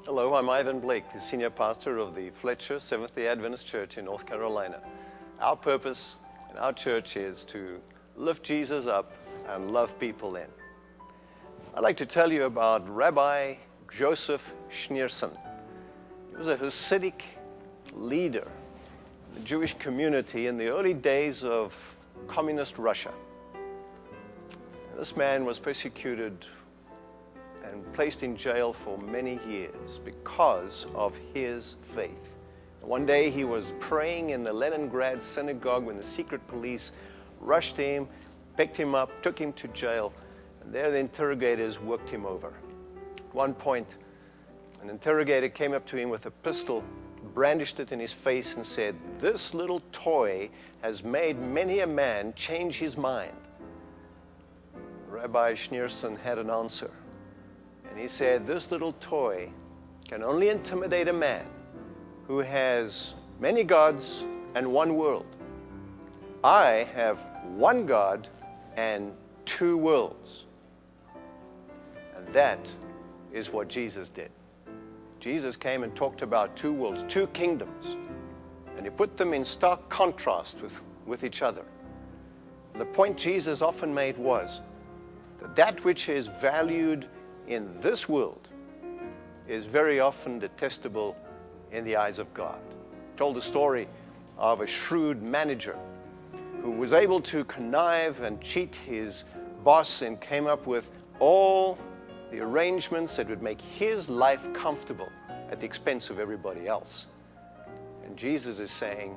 Hello, I'm Ivan Blake, the senior pastor of the Fletcher Seventh-day Adventist Church in North Carolina. Our purpose in our church is to lift Jesus up and love people in. I'd like to tell you about Rabbi Joseph Schneerson. He was a Hasidic leader in the Jewish community in the early days of communist Russia. This man was persecuted and placed in jail for many years because of his faith. One day he was praying in the Leningrad synagogue when the secret police rushed him, picked him up, took him to jail, and there the interrogators worked him over. At one point, an interrogator came up to him with a pistol, brandished it in his face and said, "This little toy has made many a man change his mind." Rabbi Schneerson had an answer. And he said, "This little toy can only intimidate a man who has many gods and one world. I have one God and two worlds." And that is what Jesus did. Jesus came and talked about two worlds, two kingdoms, and he put them in stark contrast with each other. And the point Jesus often made was that which is valued in this world is very often detestable in the eyes of God. I told the story of a shrewd manager who was able to connive and cheat his boss and came up with all the arrangements that would make his life comfortable at the expense of everybody else. And Jesus is saying,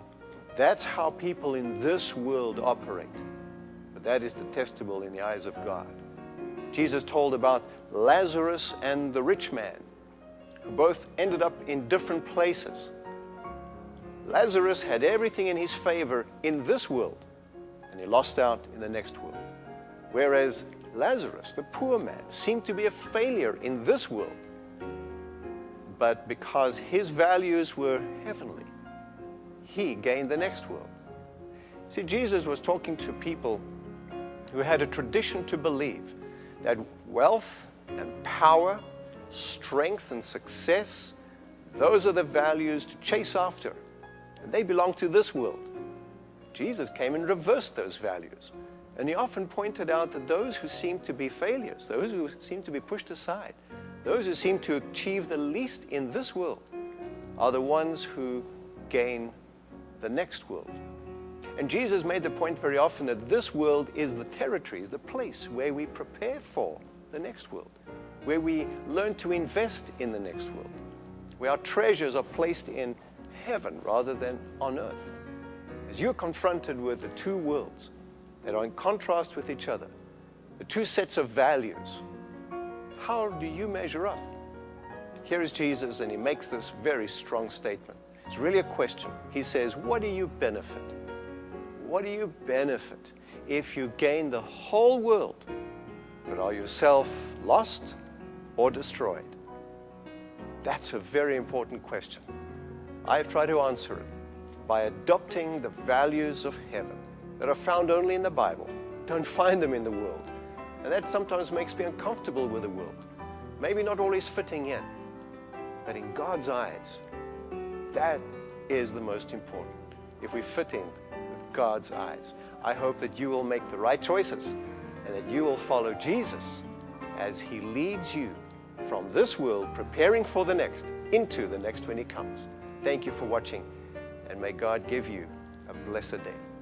that's how people in this world operate, but that is detestable in the eyes of God. Jesus told about Lazarus and the rich man, who both ended up in different places. Lazarus had everything in his favor in this world, and he lost out in the next world. Whereas Lazarus, the poor man, seemed to be a failure in this world, but because his values were heavenly, he gained the next world. See, Jesus was talking to people who had a tradition to believe that wealth and power, strength and success, those are the values to chase after. And they belong to this world. Jesus came and reversed those values. And he often pointed out that those who seem to be failures, those who seem to be pushed aside, those who seem to achieve the least in this world are the ones who gain the next world. And Jesus made the point very often that this world is the territory, is the place where we prepare for the next world, where we learn to invest in the next world, where our treasures are placed in heaven rather than on earth. As you're confronted with the two worlds that are in contrast with each other, the two sets of values, how do you measure up? Here is Jesus, and he makes this very strong statement. It's really a question. He says, what do you benefit? What do you benefit if you gain the whole world, but are yourself lost or destroyed? That's a very important question. I've tried to answer it by adopting the values of heaven that are found only in the Bible. Don't find them in the world. And that sometimes makes me uncomfortable with the world. Maybe not always fitting in, but in God's eyes, that is the most important. If we fit in with God's eyes, I hope that you will make the right choices and that you will follow Jesus as he leads you from this world, preparing for the next, into the next when he comes. Thank you for watching, and may God give you a blessed day.